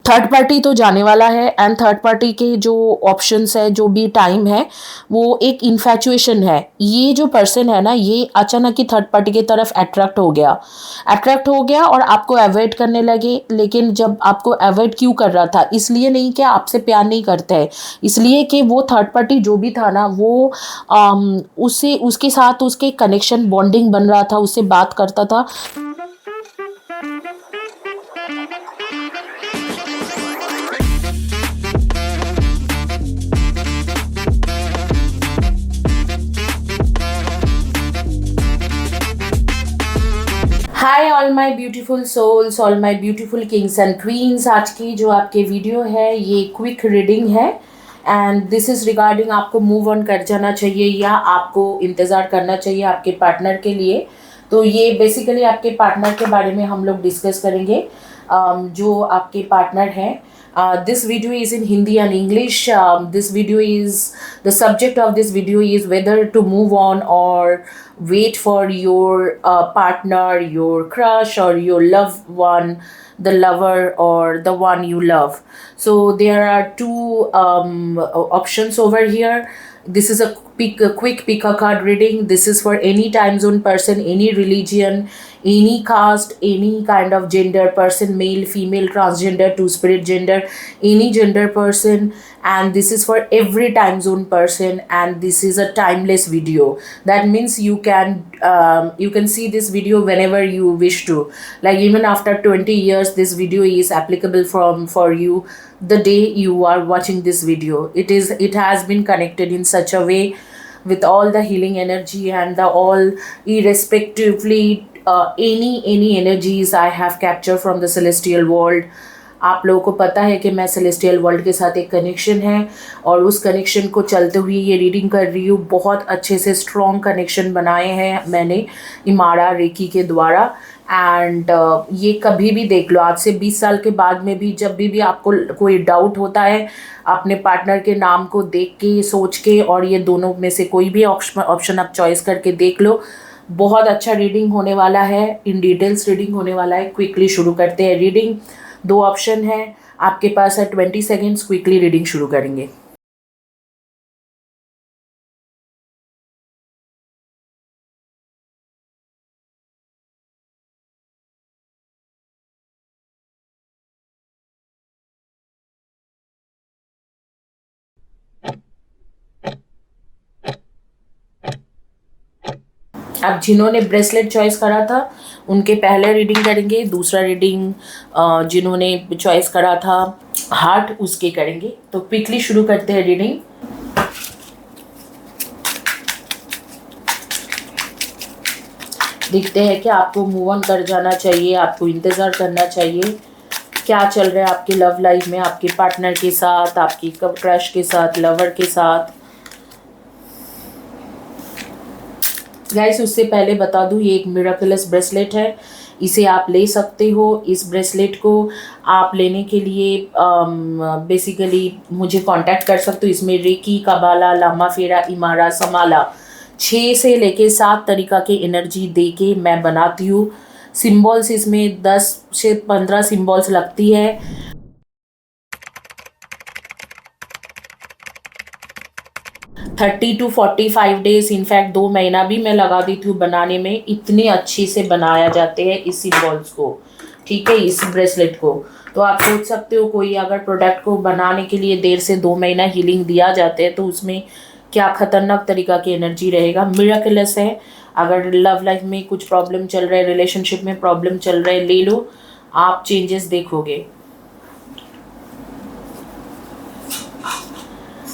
Third party तो जाने वाला है एंड थर्ड पार्टी के जो ऑप्शंस है, जो भी टाइम है, वो एक इन्फैचुएशन है। ये जो पर्सन है ना, ये अचानक ही थर्ड पार्टी की तरफ अट्रैक्ट हो गया और आपको अवॉइड करने लगे। लेकिन जब आपको अवॉइड क्यों कर रहा था? इसलिए नहीं कि आपसे प्यार नहीं करते हैं, इसलिए कि वो थर्ड पार्टी जो भी था ना, वो उससे उसके साथ उसके कनेक्शन बॉन्डिंग बन रहा था, उससे बात करता था। Hi all my beautiful souls, all my beautiful kings and queens. आज की जो आपके वीडियो है ये क्विक रीडिंग है एंड दिस इज़ रिगार्डिंग आपको मूव ऑन कर जाना चाहिए या आपको इंतज़ार करना चाहिए आपके पार्टनर के लिए। तो ये बेसिकली आपके पार्टनर के बारे में हम लोग डिस्कस करेंगे। जो आपके पार्टनर हैं, this video is in Hindi and English. This video is the subject of this video is whether to move on or wait for your partner, your crush, or your loved one, the lover, or the one you love. So there are two options over here. This is a quick pick a card reading. This is for any time zone person, any religion, any caste, any kind of gender person, male, female, transgender, two-spirit gender, any gender person, and this is for every time zone person, and this is a timeless video. That means you can see this video whenever you wish to. Like even after 20 years, this video is applicable for you the day you are watching this video. It has been connected in such a way with all the healing energy and the all irrespectively any energies I have captured from the celestial world. आप लोगों को पता है कि मैं celestial world के साथ एक कनेक्शन है और उस कनेक्शन को चलते हुए ये रीडिंग कर रही हूँ। बहुत अच्छे से स्ट्रॉन्ग कनेक्शन बनाए हैं मैंने इमारा रेकी के द्वारा एंड ये कभी भी देख लो, आज से 20 साल के बाद में भी जब भी आपको कोई डाउट होता है, अपने पार्टनर के नाम को देख के सोच के और ये दोनों में से कोई भी ऑप्शन आप चॉइस करके देख लो। बहुत अच्छा रीडिंग होने वाला है, इन डिटेल्स रीडिंग होने वाला है। क्विकली शुरू करते हैं रीडिंग। 2 ऑप्शन है आपके पास है, 20 सेकेंड्स, क्विकली रीडिंग शुरू करेंगे। अब जिन्होंने ब्रेसलेट चॉइस करा था उनके पहले रीडिंग करेंगे, दूसरा रीडिंग जिन्होंने चॉइस करा था हार्ट उसके करेंगे। तो क्विकली शुरू करते हैं रीडिंग। देखते हैं कि आपको मूव ऑन कर जाना चाहिए, आपको इंतज़ार करना चाहिए। क्या चल रहा है आपकी लव लाइफ में, आपके पार्टनर के साथ, आपकी क्रश के साथ, लवर के साथ। गाइस उससे पहले बता दूं, ये एक मिरेकलस ब्रेसलेट है, इसे आप ले सकते हो। इस ब्रेसलेट को आप लेने के लिए बेसिकली मुझे कांटेक्ट कर सकते हो। इसमें रेकी, कबाला, लामा फेरा, इमारा, समाला 6 से लेके 7 तरीका के एनर्जी दे के मैं बनाती हूँ। सिम्बॉल्स इसमें 10 से 15 सिम्बॉल्स लगती है। 30 to 45 डेज, इनफैक्ट 2 महीना भी मैं लगा देती हूँ बनाने में। इतने अच्छे से बनाया जाते हैं इस सिम्बॉल्स को, ठीक है, इस ब्रेसलेट को। तो आप सोच सकते हो कोई अगर प्रोडक्ट को बनाने के लिए 1.5 से 2 महीना हीलिंग दिया जाता है तो उसमें क्या खतरनाक तरीका की एनर्जी रहेगा। मिरेकलस है। अगर लव लाइफ में कुछ प्रॉब्लम चल रहा है, रिलेशनशिप में प्रॉब्लम चल रहा है, ले लो, आप चेंजेस देखोगे।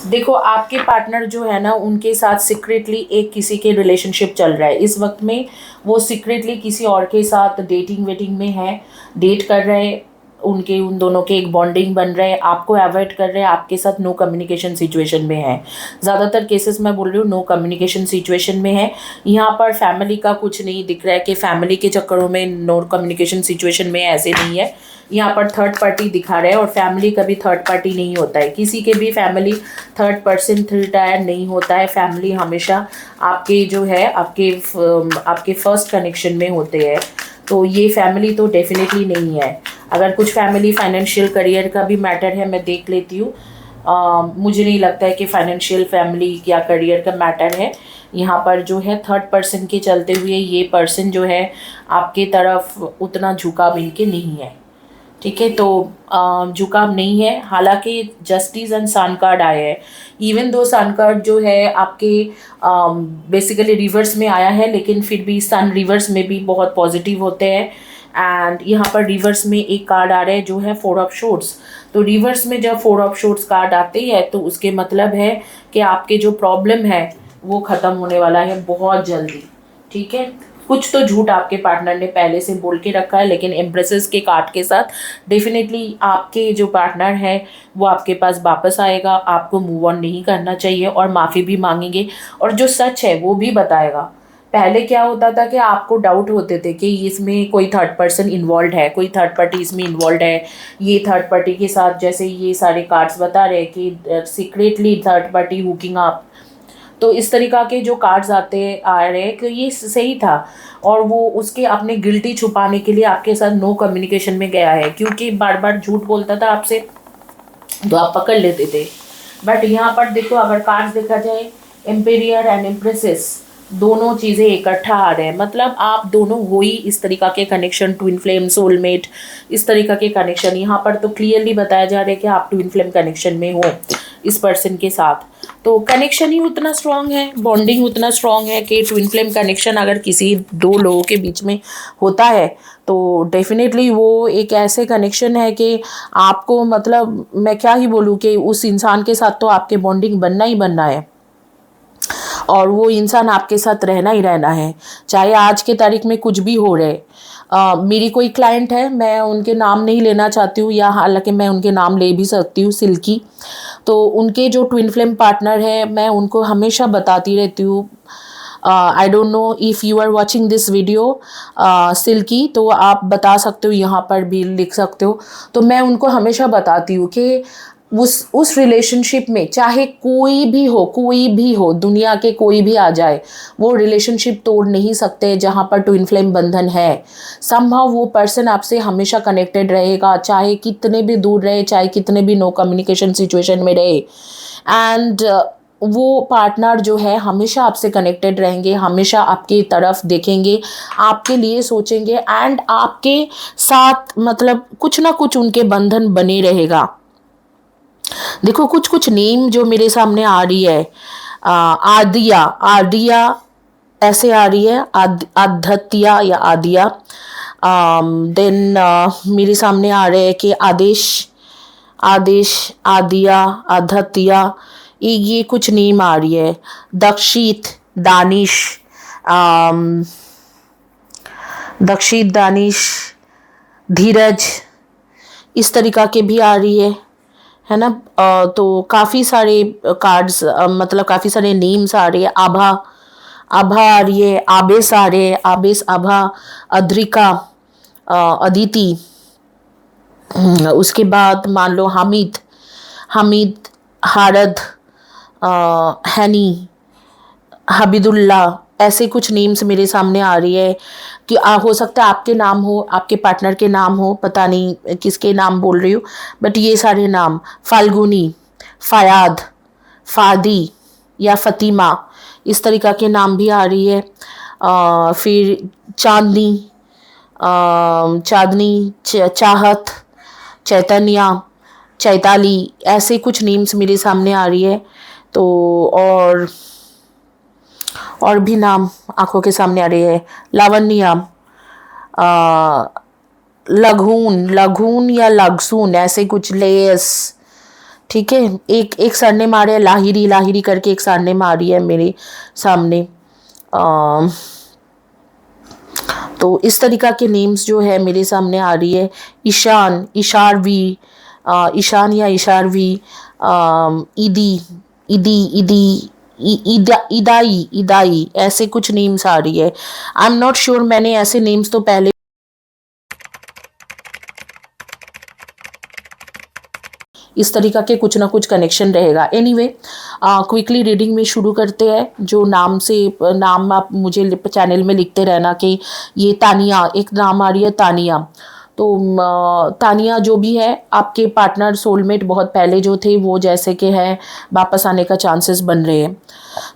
देखो आपके पार्टनर जो है ना, उनके साथ सीक्रेटली एक किसी के रिलेशनशिप चल रहा है इस वक्त में। वो सीक्रेटली किसी और के साथ डेटिंग वेटिंग में है, डेट कर रहे हैं, उन दोनों के एक बॉन्डिंग बन रहे हैं, आपको अवॉइड कर रहे हैं, आपके साथ नो कम्युनिकेशन सिचुएशन में है। ज़्यादातर केसेस मैं बोल रही हूँ नो कम्युनिकेशन सिचुएशन में है। यहाँ पर फैमिली का कुछ नहीं दिख रहा है कि फैमिली के चक्करों में नो कम्युनिकेशन सिचुएशन में, ऐसे नहीं है। यहाँ पर थर्ड पार्टी दिखा रहा है और फैमिली कभी थर्ड पार्टी नहीं होता है, किसी के भी family third person, third tier नहीं होता है। फैमिली हमेशा आपके जो है आपके फर्स्ट कनेक्शन में होते हैं। तो ये फैमिली तो डेफिनेटली नहीं है। अगर कुछ फैमिली फाइनेंशियल करियर का भी मैटर है, मैं देख लेती हूँ। मुझे नहीं लगता है कि फाइनेंशियल फैमिली या करियर का मैटर है। यहाँ पर जो है थर्ड पर्सन के चलते हुए ये पर्सन जो है आपके तरफ उतना झुकाव इनके नहीं है, ठीक है। तो झुकाव नहीं है। हालांकि जस्टिस एंड सन कार्ड आए हैं, इवन दो सन कार्ड जो है आपके बेसिकली रिवर्स में आया है, लेकिन फिर भी सन रिवर्स में भी बहुत पॉजिटिव होते हैं। एंड यहाँ पर रिवर्स में एक कार्ड आ रहा है जो है 4 ऑफ शॉर्ट्स। तो रिवर्स में जब 4 ऑफ शॉर्ट्स कार्ड आते हैं तो उसके मतलब है कि आपके जो प्रॉब्लम है वो ख़त्म होने वाला है बहुत जल्दी, ठीक है। कुछ तो झूठ आपके पार्टनर ने पहले से बोल के रखा है, लेकिन एम्प्रेसेस के कार्ड के साथ डेफिनेटली आपके जो पार्टनर है वो आपके पास वापस आएगा। आपको मूव ऑन नहीं करना चाहिए और माफ़ी भी मांगेंगे, और जो सच है वो भी बताएगा। पहले क्या होता था कि आपको डाउट होते थे कि इसमें कोई थर्ड पर्सन इन्वॉल्व है, कोई थर्ड पार्टी इसमें इन्वॉल्व है। ये थर्ड पार्टी के साथ जैसे ये सारे कार्ड्स बता रहे हैं कि secretly third party hooking up, तो इस तरीक़ा के जो कार्ड्स आ रहे हैं कि ये सही था, और वो उसके अपने गिल्टी छुपाने के लिए आपके साथ नो कम्युनिकेशन में गया है, क्योंकि बार बार झूठ बोलता था आपसे तो आप पकड़ लेते थे। बट यहाँ पर देखो, अगर कार्ड्स देखा जाए एम्पेरियर एंड एम्प्रेसेस, दोनों चीज़ें इकट्ठा आ रहे हैं, मतलब आप दोनों हो ही इस तरीक़ा के कनेक्शन, ट्विन फ्लेम, सोलमेट, इस तरीक़ा के कनेक्शन। यहाँ पर तो क्लियरली बताया जा रहा है कि आप ट्विन फ्लेम कनेक्शन में हो इस पर्सन के साथ। तो कनेक्शन ही उतना स्ट्रॉन्ग है, बॉन्डिंग उतना स्ट्रॉन्ग है कि ट्विन फ्लेम कनेक्शन अगर किसी दो लोगों के बीच में होता है तो डेफिनेटली वो एक ऐसे कनेक्शन है कि आपको, मतलब मैं क्या ही बोलूँ कि उस इंसान के साथ तो आपके बॉन्डिंग बनना ही बनना है, और वो इंसान आपके साथ रहना ही रहना है, चाहे आज के तारीख में कुछ भी हो रहे। मेरी कोई क्लाइंट है, मैं उनके नाम नहीं लेना चाहती हूँ, या हालांकि मैं उनके नाम ले भी सकती हूँ, सिल्की। तो उनके जो ट्विन फ्लेम पार्टनर है, मैं उनको हमेशा बताती रहती हूँ। I don't know if you are watching this video Silky, तो आप बता सकते हो, यहाँ पर भी लिख सकते हो। तो मैं उनको हमेशा बताती हूँ कि उस रिलेशनशिप में चाहे कोई भी हो, दुनिया के कोई भी आ जाए, वो रिलेशनशिप तोड़ नहीं सकते जहाँ पर ट्विन फ्लेम बंधन है। समहाउ वो पर्सन आपसे हमेशा कनेक्टेड रहेगा, चाहे कितने भी दूर रहे, चाहे कितने भी नो कम्युनिकेशन सिचुएशन में रहे। एंड वो पार्टनर जो है हमेशा आपसे कनेक्टेड रहेंगे, हमेशा आपकी तरफ देखेंगे, आपके लिए सोचेंगे, एंड आपके साथ मतलब कुछ ना कुछ उनके बंधन बने रहेगा। देखो, कुछ कुछ नेम जो मेरे सामने आ रही है, आदिया ऐसे आ रही है, आधत्या या आदिया। देन मेरे सामने आ रहे हैं कि आदेश, आदिया, आधत्या, ये कुछ नेम आ रही है। दक्षित, दानिश, धीरज, इस तरीक़ा के भी आ रही है ना। तो काफ़ी सारे कार्ड्स, मतलब काफ़ी सारे नेम्स आ रहे हैं। आभा आ रही है, आबेस आ रहे हैं, आबेस, आभा, अद्रिका, अदिति। उसके बाद मान लो हामिद, हारद, हैनी, हबीदुल्ला, ऐसे कुछ नेम्स मेरे सामने आ रही है कि हो सकता है आपके नाम हो, आपके पार्टनर के नाम हो, पता नहीं किसके नाम बोल रही हूँ, बट ये सारे नाम, फाल्गुनी, फ़याद, फ़ादी या फ़तिमा, इस तरीक़ा के नाम भी आ रही है। फिर चांदनी, चाहत, चैतन्या, चैताली, ऐसे कुछ नेम्स मेरे सामने आ रही है। तो और भी नाम आंखों के सामने आ रही है। लावण्या, लघून या लग्सून, ऐसे कुछ, लेस, ठीक है। एक सरनेम आ रहा है, लाहिरी करके एक सरनेम आ रही है मेरे सामने। तो इस तरीक़ा के नेम्स जो है मेरे सामने आ रही है। ईशान या इशारवी, इदाई, ऐसे कुछ नेम्स आ रही है। आई एम नॉट श्योर, मैंने ऐसे नेम्स तो पहले इस तरीक़ा के कुछ ना कुछ कनेक्शन रहेगा। एनीवे, क्विकली रीडिंग में शुरू करते हैं। जो नाम आप मुझे चैनल में लिखते रहना कि ये तानिया, एक नाम आ रही है तानिया, तो तानिया जो भी है, आपके पार्टनर सोलमेट बहुत पहले जो थे वो जैसे कि है वापस आने का चांसेस बन रहे हैं।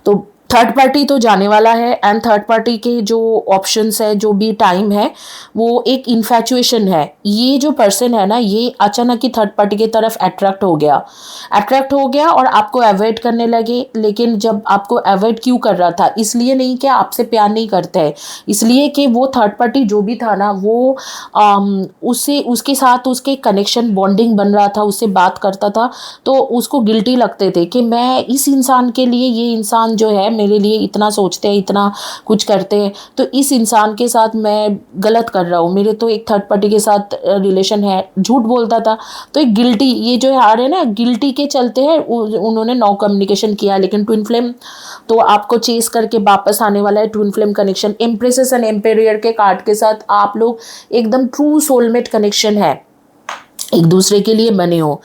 तो थर्ड पार्टी तो जाने वाला है, एंड थर्ड पार्टी के जो ऑप्शंस है, जो भी टाइम है, वो एक इन्फैचुएशन है। ये जो पर्सन है ना, ये अचानक ही थर्ड पार्टी की तरफ अट्रैक्ट हो गया और आपको अवॉइड करने लगे। लेकिन जब आपको अवॉइड क्यों कर रहा था, इसलिए नहीं कि आपसे प्यार नहीं करता है, इसलिए कि वो थर्ड पार्टी जो भी था ना, वो उससे उसके साथ उसके कनेक्शन बॉन्डिंग बन रहा था, उससे बात करता था, तो उसको गिल्टी लगते थे कि मैं इस इंसान के लिए, ये इंसान जो है मेरे लिए इतना सोचते हैं, इतना कुछ करते हैं, तो इस इंसान के साथ मैं गलत कर रहा हूँ, मेरे तो एक थर्ड पार्टी के साथ रिलेशन है, झूठ बोलता था। तो एक गिल्टी, ये जो आ रहे हैं ना, गिल्टी के चलते हैं उन्होंने नो कम्युनिकेशन किया। लेकिन ट्विन फ्लेम तो आपको चेस करके वापस आने वाला है। Twin flame connection, एम्प्रेसेस and Imperial के कार्ड के साथ आप लोग एकदम ट्रू सोलमेट कनेक्शन है, एक दूसरे के लिए बने हो।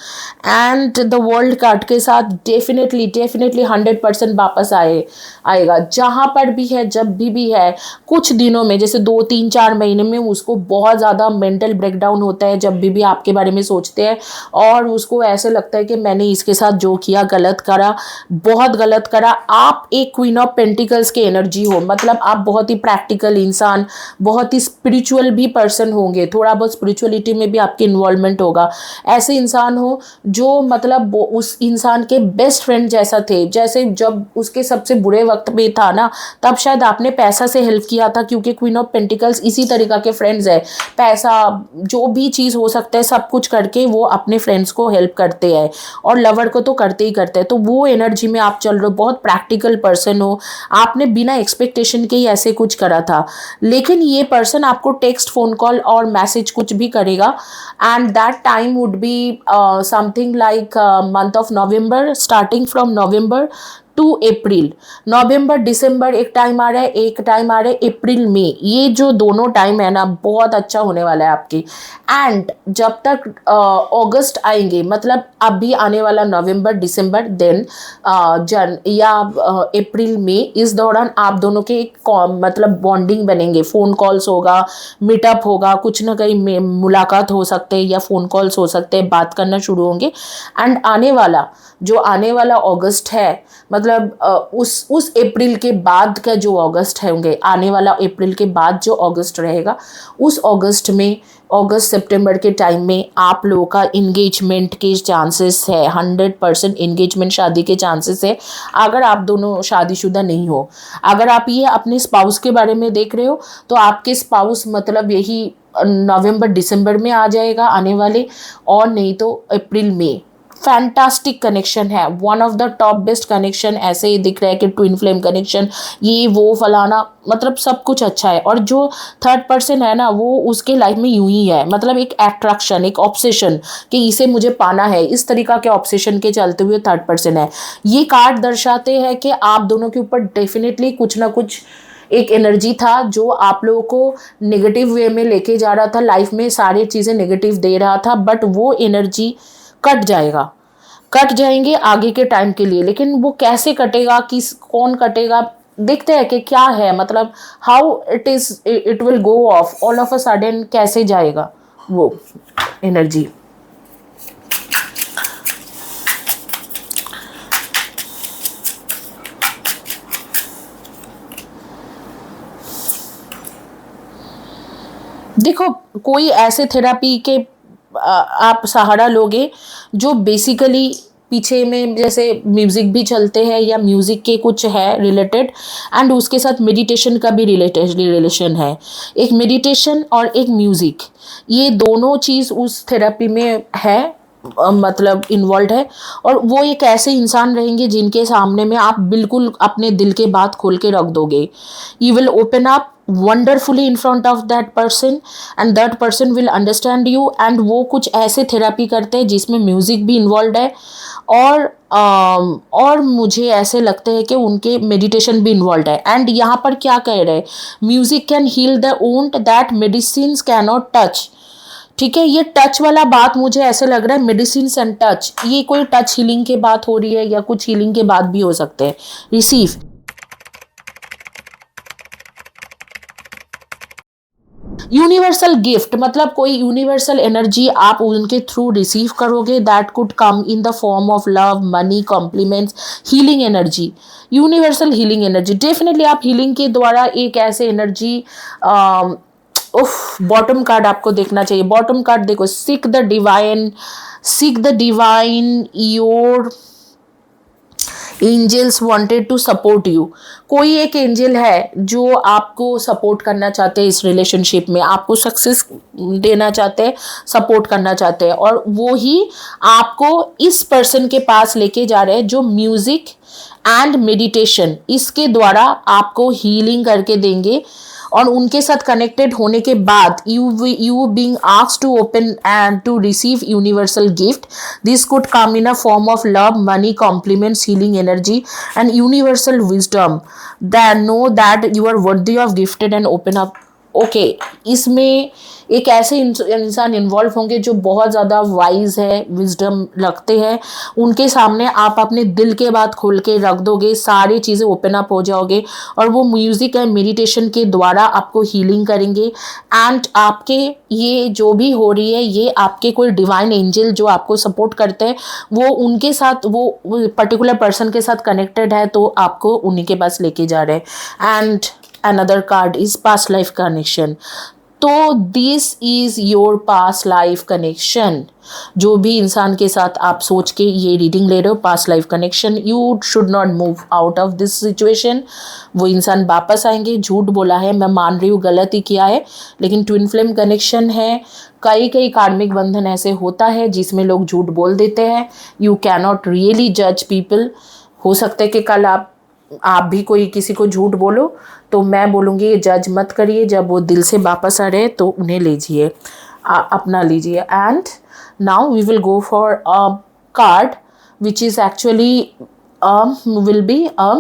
एंड द वर्ल्ड कार्ड के साथ डेफिनेटली 100% वापस आएगा। जहाँ पर भी है, जब भी है, कुछ दिनों में, जैसे 2-3-4 महीने में उसको बहुत ज़्यादा मेंटल ब्रेकडाउन होता है जब भी आपके बारे में सोचते हैं, और उसको ऐसे लगता है कि मैंने इसके साथ जो किया गलत करा, बहुत गलत करा। आप एक क्वीन ऑफ पेंटिकल्स के एनर्जी हो, मतलब आप बहुत ही प्रैक्टिकल इंसान, बहुत ही स्पिरिचुअल भी पर्सन होंगे, थोड़ा बहुत स्पिरिचुअलिटी में भी आपकी इन्वॉल्वमेंट होगा। ऐसे इंसान हो जो मतलब उस इंसान के बेस्ट फ्रेंड जैसा थे, जैसे जब उसके सबसे बुरे वक्त में था ना, तब शायद आपने पैसा से हेल्प किया था, क्योंकि क्वीन ऑफ पेंटिकल्स इसी तरीका के फ्रेंड्स है। पैसा, जो भी चीज़ हो सकता है, सब कुछ करके वो अपने फ्रेंड्स को हेल्प करते हैं, और लवर को तो करते ही करते हैं। तो वो एनर्जी में आप चल रहे हो, बहुत प्रैक्टिकल पर्सन हो, आपने बिना एक्सपेक्टेशन के ही ऐसे कुछ करा था। लेकिन ये पर्सन आपको टेक्स्ट, फोन कॉल और मैसेज कुछ भी करेगा, and that time would be something like month of November, starting from November to April. नवंबर दिसंबर एक टाइम आ रहा है, एक टाइम आ रहा है अप्रैल में। ये जो दोनों टाइम है ना, बहुत अच्छा होने वाला है आपकी। एंड जब तक अगस्त आएंगे, मतलब अभी आने वाला नवंबर दिसंबर, देन जन या अप्रैल में, इस दौरान आप दोनों के एक मतलब बॉन्डिंग बनेंगे, फ़ोन कॉल्स होगा, मीटअप होगा, कुछ ना कहीं मुलाकात हो सकते हैं या फ़ोन कॉल्स हो सकते हैं, बात करना शुरू होंगे। एंड आने वाला अगस्त है, मतलब उस अप्रैल के बाद का जो अगस्त होंगे, आने वाला अप्रैल के बाद जो अगस्त रहेगा, उस अगस्त में, अगस्त सितंबर के टाइम में आप लोगों का इंगेजमेंट के चांसेस है, 100% इंगेजमेंट, शादी के चांसेस है। अगर आप दोनों शादीशुदा नहीं हो, अगर आप ये अपने स्पाउस के बारे में देख रहे हो, तो आपके स्पाउस मतलब यही नवंबर दिसंबर में आ जाएगा आने वाले, और नहीं तो अप्रैल में। फैंटास्टिक कनेक्शन है, one of the top best connection. ऐसे ही दिख रहा है कि ट्विन फ्लेम कनेक्शन, ये वो फलाना, मतलब सब कुछ अच्छा है। और जो थर्ड पर्सन है ना, वो उसके लाइफ में यूं ही है, मतलब एक अट्रैक्शन, एक ऑब्सेशन कि इसे मुझे पाना है, इस तरीका के ऑब्सेशन के चलते हुए थर्ड पर्सन है। ये कार्ड दर्शाते हैं कि आप दोनों के ऊपर डेफिनेटली कुछ ना कुछ एक एनर्जी था जो आप लोगों को नेगेटिव वे में लेके जा रहा था, लाइफ में सारी चीज़ें नेगेटिव दे रहा था, बट वो एनर्जी कट जाएंगे आगे के टाइम के लिए। लेकिन वो कैसे कटेगा, कौन कटेगा, देखते हैं कि क्या है, मतलब how it will go of all of a sudden, कैसे जाएगा वो एनर्जी। देखो, कोई ऐसे थेरापी के आप सहारा लोगे जो बेसिकली पीछे में जैसे म्यूज़िक भी चलते हैं या म्यूज़िक के कुछ है रिलेटेड, एंड उसके साथ मेडिटेशन का भी रिलेशन है। एक मेडिटेशन और एक म्यूज़िक, ये दोनों चीज़ उस थेरेपी में है, मतलब इन्वॉल्व है। और वो एक ऐसे इंसान रहेंगे जिनके सामने में आप बिल्कुल अपने दिल के बात खोल के रख दोगे। You will open up wonderfully in front of that person and that person will understand you। and वो कुछ ऐसे थेरेपी करते हैं जिसमें म्यूज़िक भी इन्वॉल्व है, और मुझे ऐसे लगता है कि उनके मेडिटेशन भी इन्वॉल्व है। एंड यहाँ पर क्या कह रहे हैं, music can heal the wound that medicine can not touch. ठीक है, ये टच वाला बात मुझे ऐसे लग रहा है, मेडिसिन एंड टच, ये कोई टच हीलिंग की बात हो रही है या कुछ हीलिंग के बात भी हो सकते हैं। यूनिवर्सल गिफ्ट मतलब कोई यूनिवर्सल एनर्जी आप उनके थ्रू रिसीव करोगे, that could come in the form of love, money, compliments, healing energy, universal healing energy. Definitely आप हीलिंग के द्वारा एक ऐसे एनर्जी, उफ, बॉटम कार्ड आपको देखना चाहिए। बॉटम कार्ड देखो, seek the divine, seek the divine, your angels wanted to support you. कोई एक एंजल है जो आपको सपोर्ट करना चाहते हैं, इस रिलेशनशिप में आपको सक्सेस देना चाहते हैं, सपोर्ट करना चाहते हैं, और वो ही आपको इस पर्सन के पास लेके जा रहे हैं जो म्यूजिक एंड मेडिटेशन इसके द्वारा आपको हीलिंग करके देंगे। और उनके साथ कनेक्टेड होने के बाद you being asked to open and to receive universal gift. This could come in a form of love, money, compliments, healing energy and universal wisdom that know that you are worthy of gifted and open up. Okay इसमें एक ऐसे इंसान involve होंगे जो बहुत ज़्यादा wise है, wisdom रखते हैं। उनके सामने आप अपने दिल के बात खोल के रख दोगे, सारी चीज़ें ओपन अप हो जाओगे, और वो म्यूज़िक एंड मेडिटेशन के द्वारा आपको हीलिंग करेंगे। एंड आपके ये जो भी हो रही है, ये आपके कोई डिवाइन एंजल जो आपको सपोर्ट करते हैं, वो उनके साथ, वो पर्टिकुलर पर्सन के साथ कनेक्टेड है, तो आपको उन्हीं के पास लेके जा रहे हैं। And another card is past life connection. तो this is your past life connection. जो भी इंसान के साथ आप सोच के ये रीडिंग ले रहे हो, past life connection, you should not move out of this situation. वो इंसान वापस आएंगे। झूठ बोला है, मैं मान रही हूँ गलत ही किया है, लेकिन ट्विन फ्लेम कनेक्शन है। कई कई कार्मिक बंधन ऐसे होता है जिसमें लोग झूठ बोल देते हैं। यू कैनॉट रियली जज पीपल। हो सकता है कि कल आप भी कोई किसी को झूठ बोलो, तो मैं बोलूँगी ये जज मत करिए। जब वो दिल से वापस आ रहे तो उन्हें लीजिए, अपना लीजिए। And now we will go for a card which is actually will be a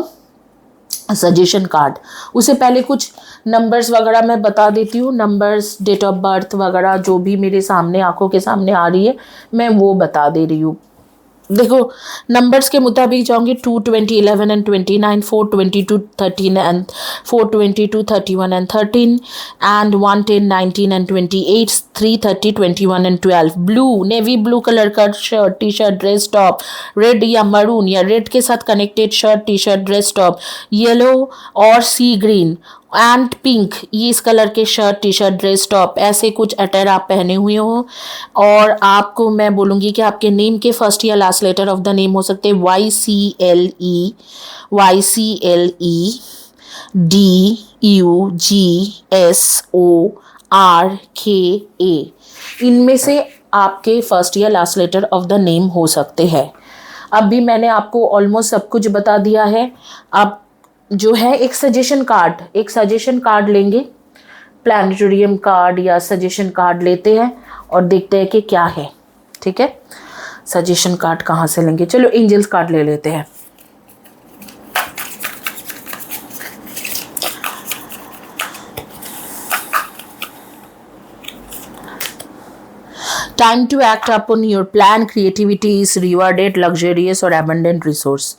suggestion card. उससे पहले कुछ नंबर्स वगैरह मैं बता देती हूँ। नंबर्स, डेट ऑफ बर्थ वगैरह जो भी मेरे सामने आंखों के सामने आ रही है, मैं वो बता दे रही हूँ। देखो नंबर्स के मुताबिक जाऊंगी 2, 20, 11 and 29, 4, 22, 13 and 4, 22, 31 and 13 and 1, 10, 19 and 28, 3, 30, 21 and 12। Blue, navy blue colour का shirt, T shirt, dress top, red या मरून या रेड के साथ connected shirt, T shirt, dress top, yellow और सी ग्रीन एंड पिंक, ये इस कलर के shirt, T shirt, dress top, ऐसे कुछ अटेयर आप पहने हुए हो। और आपको मैं बोलूँगी कि आपके नेम के फर्स्ट या last letter of the name हो सकते हैं YCLE, DUGSORKA। इनमें से आपके फर्स्ट या last letter of the name हो सकते हैं। अब भी मैंने आपको ऑलमोस्ट सब कुछ बता दिया है। अब जो है एक सजेशन कार्ड लेंगे, प्लानिटोरियम कार्ड या सजेशन कार्ड लेते हैं और देखते हैं कि क्या है। ठीक है, सजेशन कार्ड कहाँ से लेंगे? चलो एंजल्स कार्ड ले लेते हैं। Time to act upon your plan, creativity is rewarded, luxurious और एबंडेंट रिसोर्स।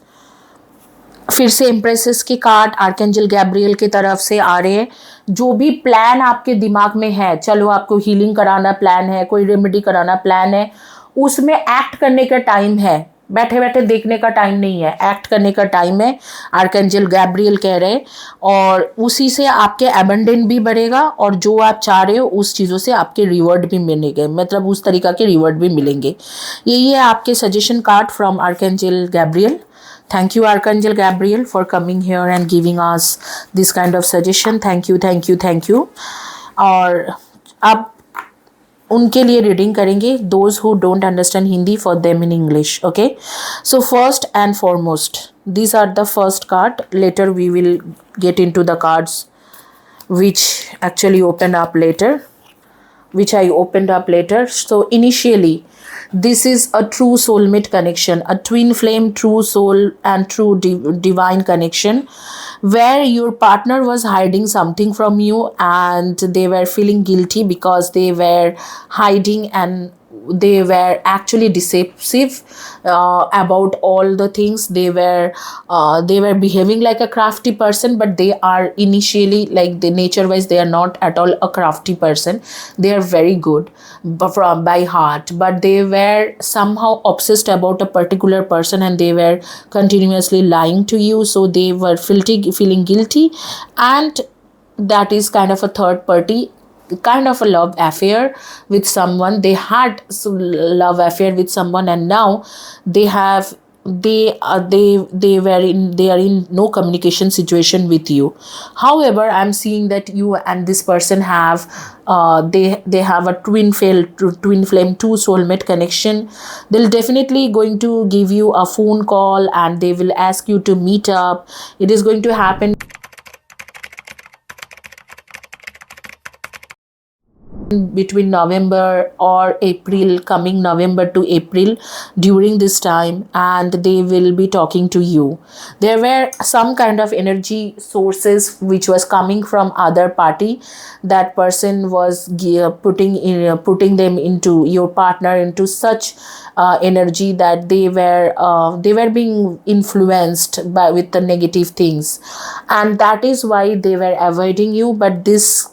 फिर से एम्प्रेसेस के कार्ड आर्कएंजल गैब्रियल की तरफ से आ रहे हैं। जो भी प्लान आपके दिमाग में है, चलो आपको हीलिंग कराना प्लान है, कोई रेमेडी कराना प्लान है, उसमें एक्ट करने का टाइम है। बैठे बैठे देखने का टाइम नहीं है, एक्ट करने का टाइम है, आर्कएंजल गैब्रियल कह रहे हैं। और उसी से आपके एबंडेंट भी बढ़ेगा और जो आप चाह रहे हो उस चीज़ों से आपके रिवॉर्ड भी मिलेंगे, मतलब उस तरीक़ा के रिवॉर्ड भी मिलेंगे। यही है आपके suggestion card from archangel Gabriel. Thank you, Archangel Gabriel, for coming here and giving us this kind of suggestion. Thank you, thank you, thank you. और अब उनके लिए रीडिंग करेंगे, those who don't understand Hindi, for them in English. Okay, so first and foremost, these are the first card. Later we will get into the cards which actually open up later, which I opened up later. So initially, this is a true soulmate connection, a twin flame, true soul and true divine connection, where your partner was hiding something from you and they were feeling guilty because they were hiding and they were actually deceptive about all the things. They were behaving like a crafty person, but they are initially, like, the nature wise, they are not at all a crafty person. They are very good from by heart, but they were somehow obsessed about a particular person, and they were continuously lying to you, so they were feeling guilty. And that is kind of a third party, kind of a love affair with someone. They had love affair with someone, and now they have they are in no communication situation with you. However, I'm seeing that you and this person have they have a twin flame, two soulmate connection. They'll definitely going to give you a phone call, and they will ask you to meet up. It is going to happen between November or April, coming November to April, during this time, and they will be talking to you. There were some kind of energy sources which was coming from other party. That person was putting them into your partner into such energy that they were being influenced by with the negative things, and that is why they were avoiding you. But this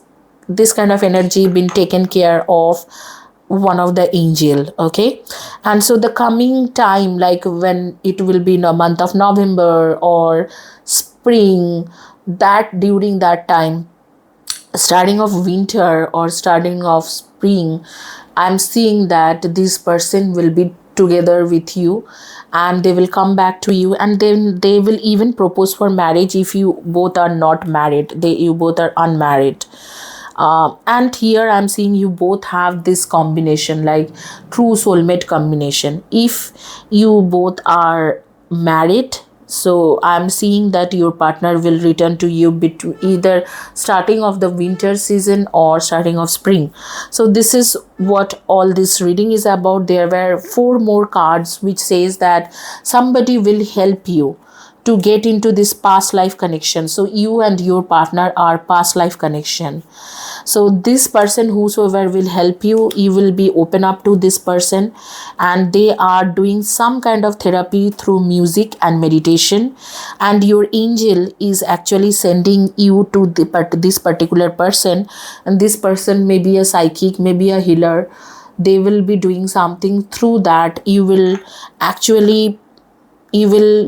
kind of energy been taken care of one of the angel. Okay, and so the coming time, like when it will be in the month of November or spring, that during that time, starting of winter or starting of spring, I'm seeing that this person will be together with you, and they will come back to you, and then they will even propose for marriage if you both are not married, you both are unmarried. And here I'm seeing you both have this combination, like true soulmate combination. If you both are married, so I'm seeing that your partner will return to you between either starting of the winter season or starting of spring. So this is what all this reading is about. There were 4 more cards which says that somebody will help you to get into this past life connection. So you and your partner are past life connection. So this person, whosoever will help you, you will be open up to this person, and they are doing some kind of therapy through music and meditation, and your angel is actually sending you to this particular person. And this person may be a psychic, maybe a healer. They will be doing something through that. You will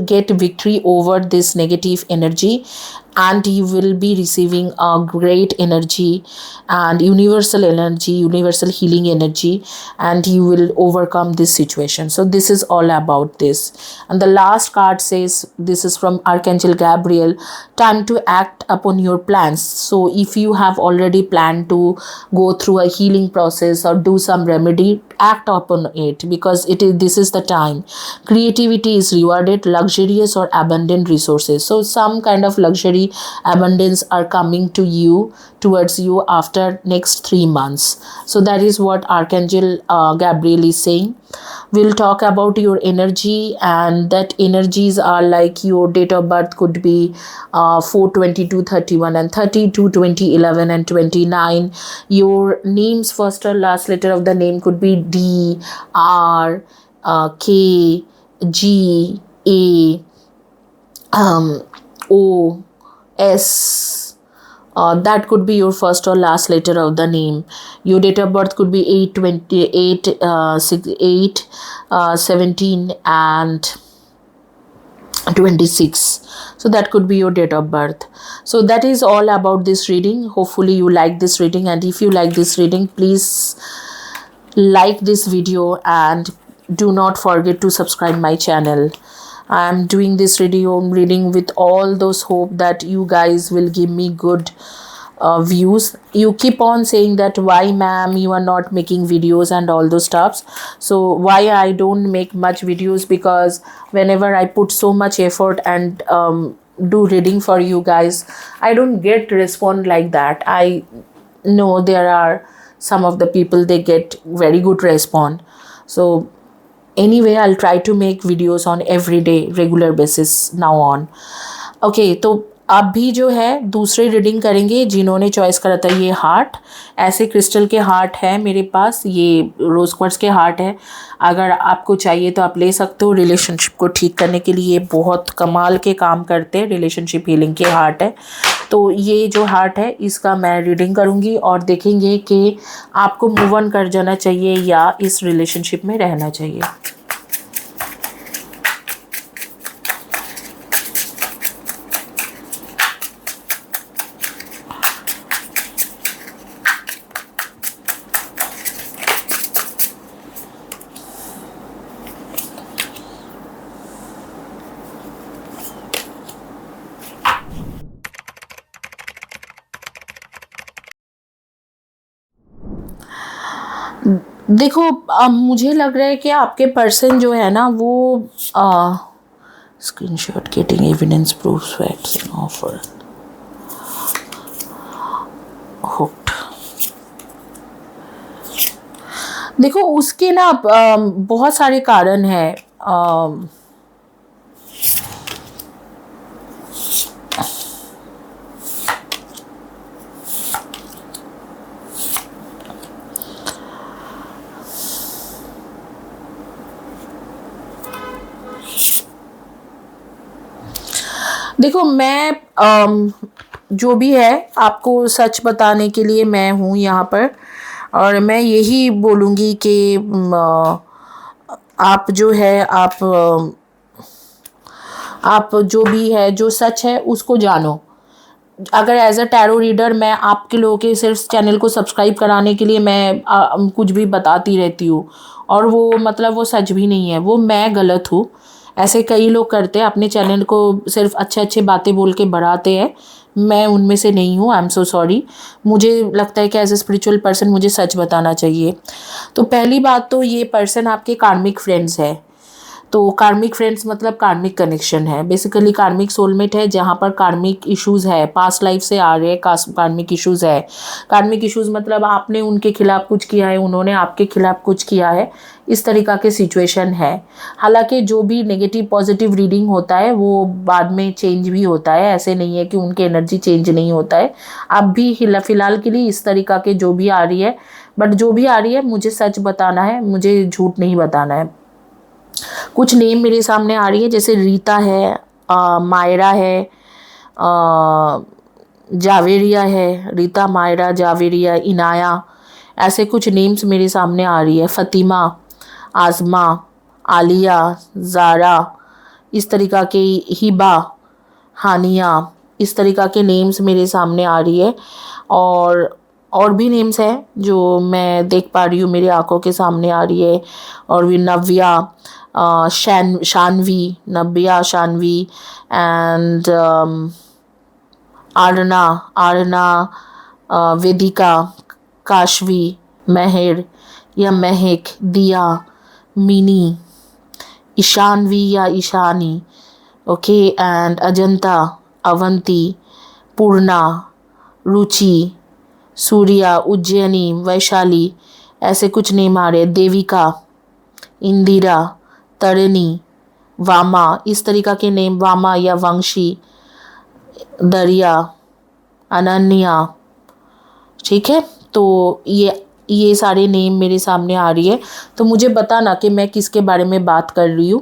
get victory over this negative energy, and you will be receiving a great energy and universal energy, universal healing energy, and you will overcome this situation. So this is all about this. And the last card says, this is from Archangel Gabriel, time to act upon your plans. So if you have already planned to go through a healing process or do some remedy, act upon it, because this is the time. Creativity is rewarded, luxurious or abundant resources. So some kind of luxury, abundance are coming towards you after next 3 months. So that is what Archangel Gabriel is saying. We'll talk about your energy, and that energies are like your date of birth could be 4/22/31 and 30/2/2011 and 29. Your name's first or last letter of the name could be D, R, K, G, A, O, S. That could be your first or last letter of the name. Your date of birth could be 8/28, 17 and 26. So that could be your date of birth. So that is all about this reading. Hopefully you like this reading, and if you like this reading, please like this video and do not forget to subscribe my channel. I am doing this reading with all those hope that you guys will give me good views. You keep on saying that why ma'am you are not making videos and all those stuffs. So why I don't make much videos, because whenever I put so much effort and do reading for you guys, I don't get respond like that. I know there are some of the people, they get very good response. So anyway, I'll try to make videos on everyday regular basis now on. Okay, so आप भी जो है दूसरे reading करेंगे जिन्होंने choice करा था ये हार्ट। ऐसे क्रिस्टल के हार्ट है मेरे पास, ये रोज क्वार्ट्ज के हार्ट है। अगर आपको चाहिए तो आप ले सकते हो। रिलेशनशिप को ठीक करने के लिए बहुत कमाल के काम करते हैं, रिलेशनशिप हीलिंग के हार्ट है। तो ये जो हार्ट है इसका मैं रीडिंग करूँगी और देखेंगे कि आपको मूव ऑन कर जाना चाहिए या इस रिलेशनशिप में रहना चाहिए। देखो, मुझे लग रहा है कि आपके पर्सन जो है ना वो screenshot getting evidence proofs facts and offer hooked. देखो उसके ना बहुत सारे कारण हैं। देखो मैं जो भी है आपको सच बताने के लिए मैं हूँ यहाँ पर, और मैं यही बोलूँगी कि आप जो है आप जो भी है जो सच है उसको जानो। अगर एज अ टैरो रीडर मैं आपके लोगों के सिर्फ चैनल को सब्सक्राइब कराने के लिए मैं कुछ भी बताती रहती हूँ, और वो मतलब वो सच भी नहीं है, वो मैं गलत हूँ। ऐसे कई लोग करते हैं, अपने चैनल को सिर्फ अच्छे अच्छे बातें बोल के बढ़ाते हैं। मैं उनमें से नहीं हूँ, आई एम सो सॉरी। मुझे लगता है कि एज ए स्पिरिचुअल पर्सन मुझे सच बताना चाहिए। तो पहली बात तो ये पर्सन आपके कार्मिक फ्रेंड्स है। तो कार्मिक फ्रेंड्स मतलब कार्मिक कनेक्शन है, बेसिकली कार्मिक सोलमेट है, जहाँ पर कार्मिक इश्यूज़ है, पास्ट लाइफ से आ रहे हैं कार्मिक इश्यूज़ है। कार्मिक इश्यूज़ मतलब आपने उनके खिलाफ कुछ किया है, उन्होंने आपके खिलाफ कुछ किया है, इस तरीक़ा के सिचुएशन है। हालांकि जो भी नेगेटिव पॉजिटिव रीडिंग होता है वो बाद में चेंज भी होता है, ऐसे नहीं है कि उनकी एनर्जी चेंज नहीं होता है। अब भी फ़िलहाल के लिए इस तरीक़ा के जो भी आ रही है, बट जो भी आ रही है मुझे सच बताना है, मुझे झूठ नहीं बताना है। कुछ नेम मेरे सामने आ रही है, जैसे रीता है, मायरा है, जावेरिया है, रीता, मायरा, जावेरिया, इनाया, ऐसे कुछ नेम्स मेरे सामने आ रही है। फ़तिमा, आज़मा, आलिया, ज़ारा, इस तरीक़ा के, हिबा, हानिया, इस तरीक़ा के नेम्स मेरे सामने आ रही है। और भी नेम्स हैं जो मैं देख पा रही हूँ, मेरी आंखों के सामने आ रही है। और भी नव्या, शानवी, नव्या, शानवी, एंड आरना, वेदिका, काशवी, महर या महक, दिया, मिनी, ईशानवी या ईशानी, ओके, एंड अजंता, अवंती, पूर्णा, रुचि, सूर्या, उज्जैनी, वैशाली, ऐसे कुछ नेम आ रहे। देविका, इंदिरा, तरिणी, वामा, इस तरीक़ा के नेम, वामा या वंशी, दरिया, अनन्या, ठीक है। तो ये सारे नेम मेरे सामने आ रही है। तो मुझे बताना कि मैं किसके बारे में बात कर रही हूँ,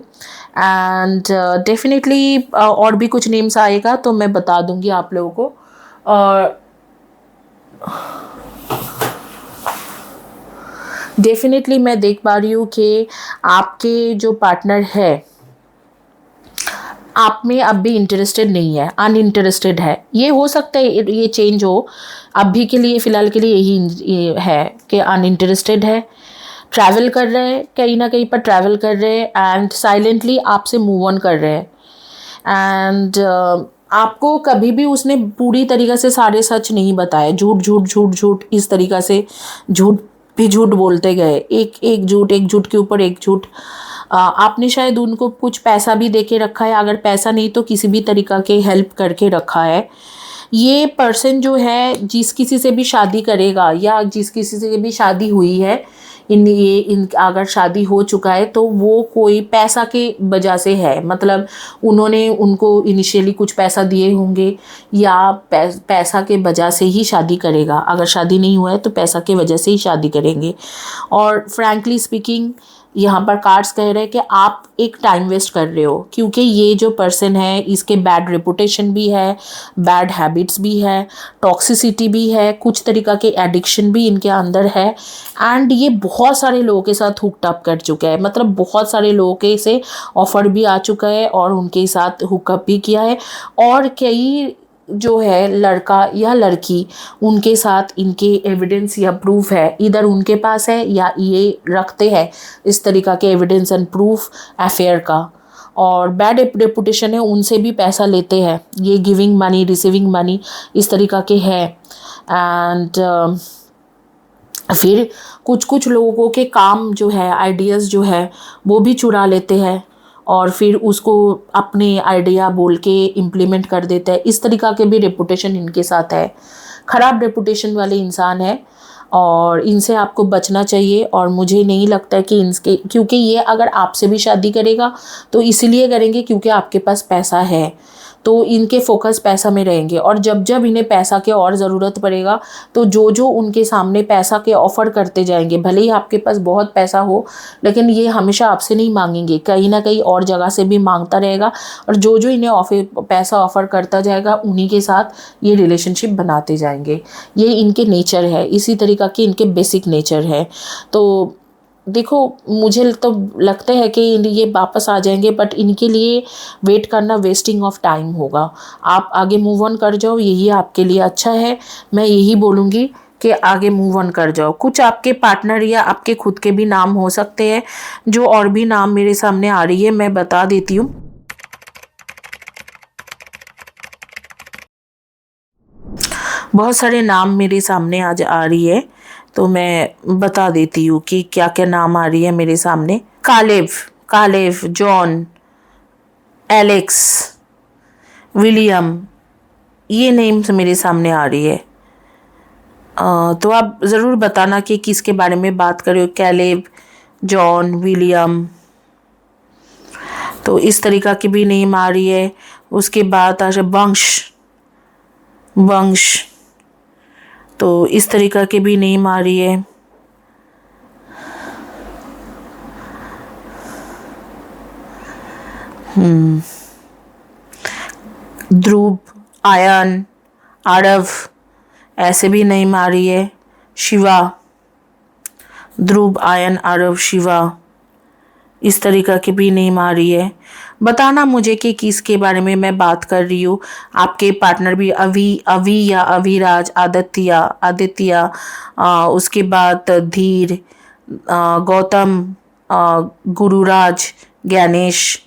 एंड डेफिनेटली और भी कुछ नेम्स आएगा तो मैं बता दूँगी आप लोगों को। और डेफिनेटली मैं देख पा रही हूँ कि आपके जो पार्टनर है आप में अब भी इंटरेस्टेड नहीं है, अनइंटरेस्टेड है। ये हो सकता है ये चेंज हो, अभी के लिए फ़िलहाल के लिए यही है कि अनइंटरेस्टेड है। ट्रैवल कर रहे हैं, कहीं ना कहीं पर ट्रैवल कर रहे हैं, एंड साइलेंटली आपसे मूव ऑन कर रहे हैं। एंड आपको कभी भी उसने पूरी तरीक़ा से सारे सच नहीं बताए, झूठ इस तरीक़ा से झूठ भी झूठ बोलते गए, एक झूठ के ऊपर एक झूठ। आपने शायद उनको कुछ पैसा भी दे के रखा है, अगर पैसा नहीं तो किसी भी तरीक़ा के हेल्प करके रखा है। ये पर्सन जो है जिस किसी से भी शादी करेगा या जिस किसी से भी शादी हुई है, इन अगर शादी हो चुका है तो वो कोई पैसा के वजह से है, मतलब उन्होंने उनको इनिशियली कुछ पैसा दिए होंगे या पैसा के वजह से ही शादी करेगा। अगर शादी नहीं हुआ है तो पैसा के वजह से ही शादी करेंगे। और फ्रैंकली स्पीकिंग यहाँ पर कार्ड्स कह रहे हैं कि आप एक टाइम वेस्ट कर रहे हो, क्योंकि ये जो पर्सन है इसके बैड रेपुटेशन भी है, बैड हैबिट्स भी है, टॉक्सिसिटी भी है, कुछ तरीक़ा के एडिक्शन भी इनके अंदर है। एंड ये बहुत सारे लोगों के साथ हुक्ड अप कर चुका है, मतलब बहुत सारे लोगों के से ऑफ़र भी आ चुका है और उनके साथ हुकअप भी किया है। और कई जो है लड़का या लड़की उनके साथ इनके एविडेंस या प्रूफ है, इधर उनके पास है या ये रखते हैं इस तरीक़ा के एविडेंस एंड प्रूफ अफेयर का। और बैड रेपुटेशन है, उनसे भी पैसा लेते हैं, ये गिविंग मनी रिसीविंग मनी इस तरीक़ा के है। एंड फिर कुछ लोगों के काम जो है, आइडियाज़ जो है वो भी चुरा लेते हैं और फिर उसको अपने आइडिया बोल के इम्प्लीमेंट कर देते हैं। इस तरीक़ा के भी रेपुटेशन इनके साथ है, ख़राब रेपुटेशन वाले इंसान है और इनसे आपको बचना चाहिए। और मुझे नहीं लगता है कि इनके, क्योंकि ये अगर आपसे भी शादी करेगा तो इसीलिए करेंगे क्योंकि आपके पास पैसा है, तो इनके फोकस पैसा में रहेंगे। और जब जब इन्हें पैसा की और ज़रूरत पड़ेगा तो जो उनके सामने पैसा के ऑफ़र करते जाएंगे, भले ही आपके पास बहुत पैसा हो लेकिन ये हमेशा आपसे नहीं मांगेंगे, कहीं ना कहीं और जगह से भी मांगता रहेगा। और जो इन्हें पैसा ऑफ़र करता जाएगा उन्हीं के साथ ये रिलेशनशिप बनाते जाएंगे। ये इनके नेचर है, इसी तरीक़ा के इनके बेसिक नेचर है। तो देखो, मुझे तो लगता है कि ये वापस आ जाएंगे, बट इनके लिए वेट करना वेस्टिंग ऑफ टाइम होगा। आप आगे मूव ऑन कर जाओ, यही आपके लिए अच्छा है। मैं यही बोलूँगी कि आगे मूव ऑन कर जाओ। कुछ आपके पार्टनर या आपके खुद के भी नाम हो सकते हैं, जो और भी नाम मेरे सामने आ रही है मैं बता देती हूँ। बहुत सारे नाम मेरे सामने आज आ रही है तो मैं बता देती हूँ कि क्या क्या नाम आ रही है मेरे सामने। कालेव, जॉन, एलेक्स, विलियम, ये नेम्स मेरे सामने आ रही है। तो आप ज़रूर बताना कि किसके बारे में बात कर रहे हो। कैलेब, जॉन, विलियम, तो इस तरीक़ा की भी नेम आ रही है। उसके बाद आ जाए वंश, तो इस तरीक़ा के भी नेम आ रही है। ध्रुव, आयन, आरव, ऐसे भी नेम आ रही है। शिवा, ध्रुव, आयन, आरव, शिवा, इस तरीक़ा की भी नेम आ रही है। बताना मुझे कि किसके बारे में मैं बात कर रही हूँ। आपके पार्टनर भी अवी या अविराज, आदित्य, उसके बाद धीर, गौतम, गुरुराज, ज्ञानेश,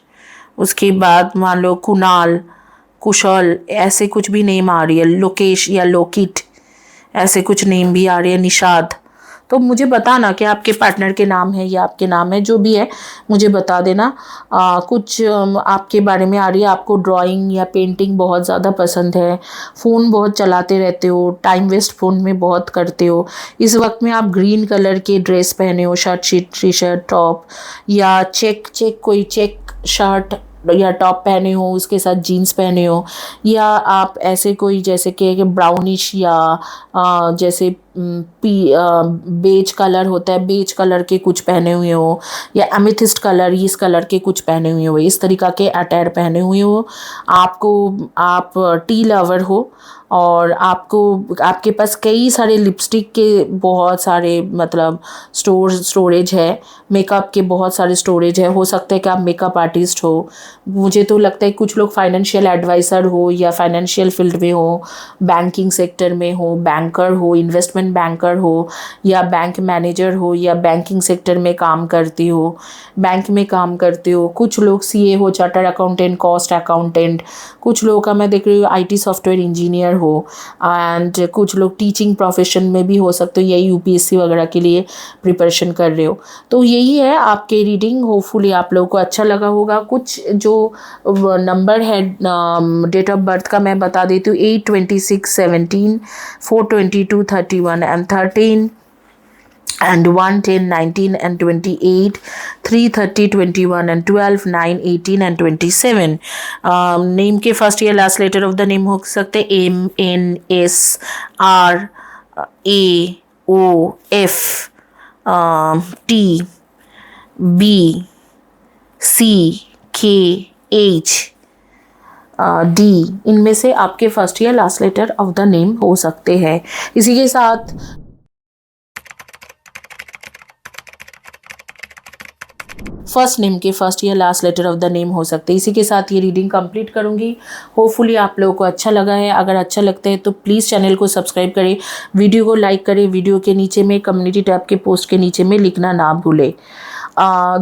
उसके बाद मान लो कुणाल, कुशल, ऐसे कुछ भी नेम आ रही है। लोकेश या लोकिट, ऐसे कुछ नेम भी आ रही है। निषाद। तो मुझे बताना कि आपके पार्टनर के नाम है या आपके नाम है, जो भी है मुझे बता देना। कुछ आपके बारे में आ रही है, आपको ड्राइंग या पेंटिंग बहुत ज़्यादा पसंद है, फ़ोन बहुत चलाते रहते हो, टाइम वेस्ट फ़ोन में बहुत करते हो। इस वक्त में आप ग्रीन कलर के ड्रेस पहने हो, शर्ट, टी शर्ट, टॉप, या कोई चेक शर्ट या टॉप पहने हो, उसके साथ जीन्स पहने हो, या आप ऐसे कोई जैसे कि ब्राउनिश या जैसे बेज कलर होता है, बेज कलर के कुछ पहने हुए हो, या एमेथिस्ट कलर, इस कलर के कुछ पहने हुए हो, इस तरीक़ा के अटायर पहने हुए हो। आप टी लवर हो और आपके पास कई सारे लिपस्टिक के बहुत सारे मतलब स्टोरेज है, मेकअप के बहुत सारे स्टोरेज है। हो सकता है कि आप मेकअप आर्टिस्ट हो। मुझे तो लगता है कुछ लोग फाइनेंशियल एडवाइज़र हो या फाइनेंशियल फील्ड में हो, बैंकिंग सेक्टर में हो, बैंकर हो, इन्वेस्टमेंट बैंकर हो, या बैंक मैनेजर हो, या बैंकिंग सेक्टर में काम करती हो, बैंक में काम करते हो। कुछ लोग सीए हो, चार्टर्ड अकाउंटेंट, कॉस्ट अकाउंटेंट, कुछ लोगों का मैं देख रही हूँ आईटी सॉफ्टवेयर इंजीनियर हो, एंड कुछ लोग टीचिंग प्रोफेशन में भी हो सकते हो, या यूपीएससी वगैरह के लिए प्रिपरेशन कर रहे हो। तो यही है आपके रीडिंग। होपफुली आप लोगों को अच्छा लगा होगा। कुछ जो नंबर है डेट ऑफ बर्थ का मैं बता देती हूँ। 8, 26, 17, 4, 22, 31 and 13, and 1, 10, 19 and 28, 3, 30, 21 and 12, 9, 18 and 27. Name के फर्स्ट या last letter of the name हो सकते हैं M, N, S, R, A, O, F, T, B, C, K, H, D. इनमें से आपके फर्स्ट या last letter of the name हो सकते हैं। इसी के साथ फर्स्ट नेम के फर्स्ट या last letter of the name हो सकते हैं। इसी के साथ ये रीडिंग कंप्लीट करूंगी। होपफुली आप लोगों को अच्छा लगा है। अगर अच्छा लगता है तो प्लीज़ चैनल को सब्सक्राइब करें, वीडियो को लाइक करें, वीडियो के नीचे में कम्युनिटी टैब के पोस्ट के नीचे में लिखना ना भूलें।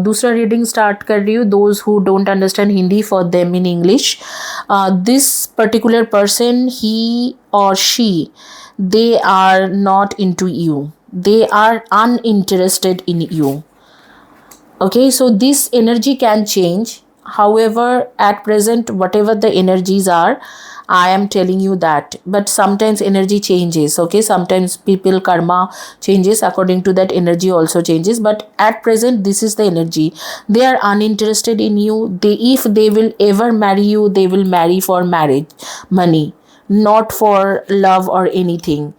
दूसरा रीडिंग स्टार्ट कर रही हूँ। Those who don't understand Hindi, for them in English. This particular person, he और she, they are not into you, they are uninterested in you. Okay, so this energy can change. However, at present whatever the energies are, I am telling you that, but sometimes energy changes. Okay, sometimes people karma changes, according to that energy also changes, but at present this is the energy. They are uninterested in you. They, if they will ever marry you, they will marry for marriage money, not for love or anything.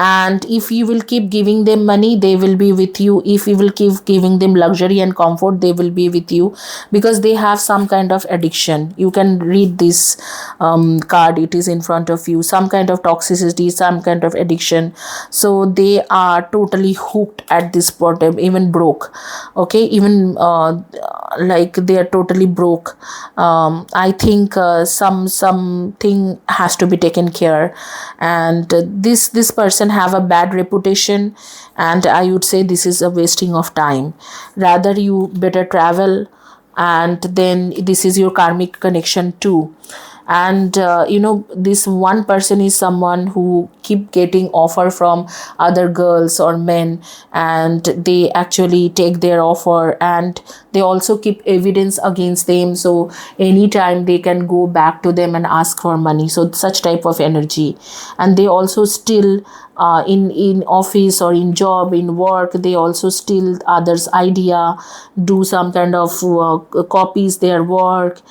And if you will keep giving them money, they will be with you. If you will keep giving them luxury and comfort, they will be with you, because they have some kind of addiction. You can read this card, it is in front of you. Some kind of toxicity, some kind of addiction. So they are totally hooked at this point, even broke. Okay, even like they are totally broke. I think something has to be taken care. And this person have a bad reputation, and I would say this is a wasting of time. Rather you better travel, and then this is your karmic connection too. And this one person is someone who keep getting offer from other girls or men, and they actually take their offer, and they also keep evidence against them, so anytime they can go back to them and ask for money. So such type of energy. And they also still in office or in job, in work, they also steal others idea, do some kind of copies their work,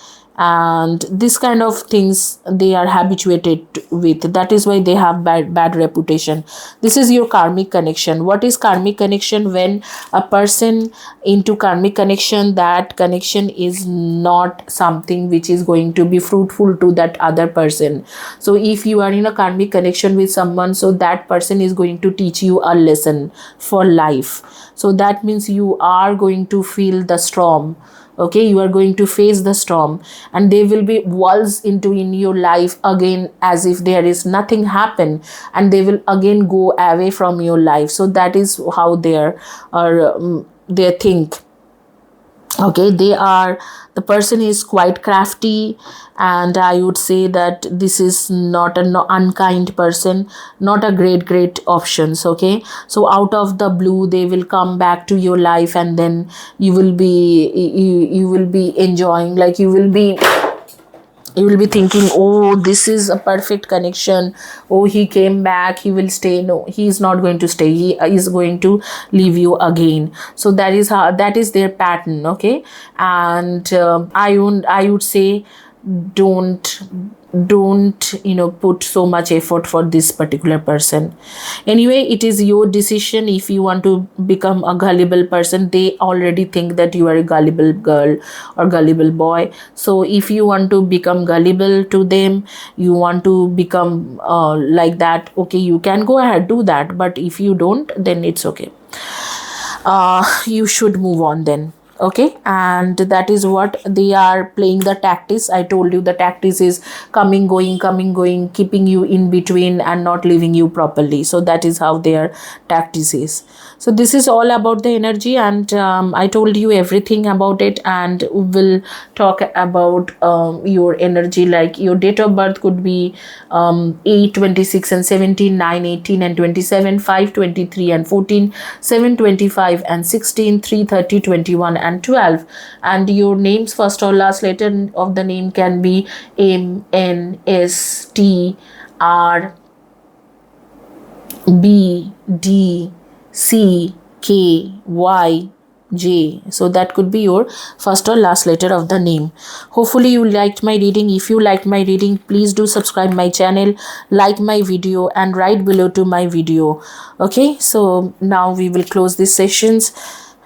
and this kind of things they are habituated with. That is why they have bad reputation. This is your karmic connection. What is karmic connection? When a person into karmic connection, that connection is not something which is going to be fruitful to that other person. So if you are in a karmic connection with someone, so that person is going to teach you a lesson for life. So that means you are going to feel the storm. Okay, you are going to face the storm, and they will be walls into in your life again, as if there is nothing happen, and they will again go away from your life. So that is how they think. Okay, the person is quite crafty, and I would say that this is not an unkind person, not a great options. Okay, so out of the blue they will come back to your life, and then you will be enjoying, like you will be thinking, oh, this is a perfect connection. Oh, he came back, he will stay. No, he is not going to stay. He is going to leave you again. So that is their pattern. Okay, and I would say, don't put so much effort for this particular person. Anyway, it is your decision. If you want to become a gullible person, they already think that you are a gullible girl or gullible boy. So if you want to become gullible to them, you want to become like that, okay, you can go ahead, do that. But if you don't, then it's okay. You should move on then. Okay, and that is what they are playing the tactics. I told you the tactics is coming going, keeping you in between and not leaving you properly. So that is how their tactics is. So this is all about the energy, and I told you everything about it, and we will talk about your energy. Like your date of birth could be 8, 26 and 17, 9, 18 and 27, 5, 23 and 14, 7, 25 and 16, 3, 30, 21 and 12. And your name's first or last letter of the name can be M, N, S, T, R, B, D, C, K, Y, J. So that could be your first or last letter of the name. Hopefully you liked my reading. If you liked my reading, please do subscribe my channel, like my video and write below to my video. Okay, so now we will close these sessions,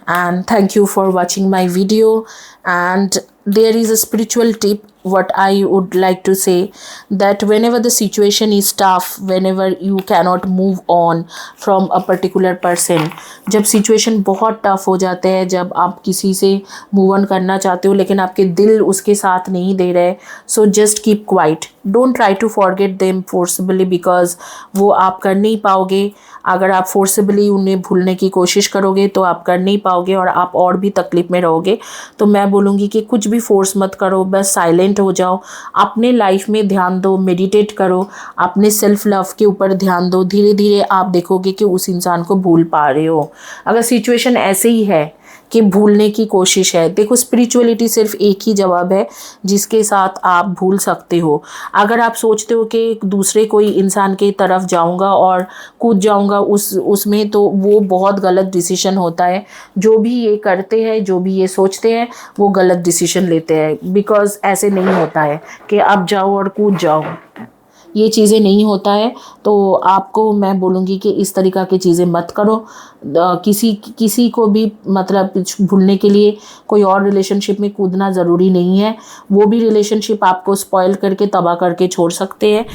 and thank you for watching my video. And there is a spiritual tip what I would like to say, that whenever the situation is tough, whenever you cannot move on from a particular person, जब situation बहुत tough हो जाते हैं, जब आप किसी से move on करना चाहते हो लेकिन आपके दिल उसके साथ नहीं दे रहे, so just keep quiet, don't try to forget them forcibly, because वो आप कर नहीं पाओगे. अगर आप फोर्सबली उन्हें भूलने की कोशिश करोगे तो आप कर नहीं पाओगे और आप और भी तकलीफ में रहोगे. तो मैं बोलूँगी कि कुछ भी फोर्स मत करो, बस साइलेंट हो जाओ, अपने लाइफ में ध्यान दो, मेडिटेट करो, अपने सेल्फ लव के ऊपर ध्यान दो. धीरे धीरे आप देखोगे कि उस इंसान को भूल पा रहे हो. अगर सिचुएशन ऐसे ही है कि भूलने की कोशिश है, देखो स्पिरिचुअलिटी सिर्फ एक ही जवाब है जिसके साथ आप भूल सकते हो. अगर आप सोचते हो कि दूसरे कोई इंसान की तरफ जाऊंगा और कूद जाऊंगा उसमें, तो वो बहुत गलत डिसीजन होता है. जो भी ये करते हैं, जो भी ये सोचते हैं, वो गलत डिसीजन लेते हैं. बिकॉज ऐसे नहीं होता है कि आप जाओ और कूद जाओ, ये चीज़ें नहीं होता है. तो आपको मैं बोलूँगी कि इस तरीक़ा की चीज़ें मत करो. किसी को भी मतलब भूलने के लिए कोई और रिलेशनशिप में कूदना ज़रूरी नहीं है. वो भी रिलेशनशिप आपको स्पॉइल करके तबाह करके छोड़ सकते हैं.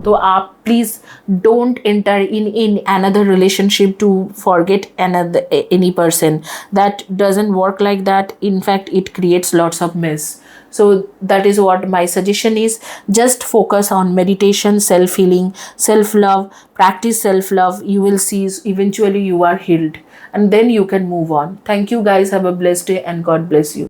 तो आप please don't enter in another relationship to forget any person. That doesn't work like that. In fact, it creates lots of mess. So that is what my suggestion is. Just focus on meditation, self-healing, self-love, practice self-love. You will see eventually you are healed, and then you can move on. Thank you guys. Have a blessed day and God bless you.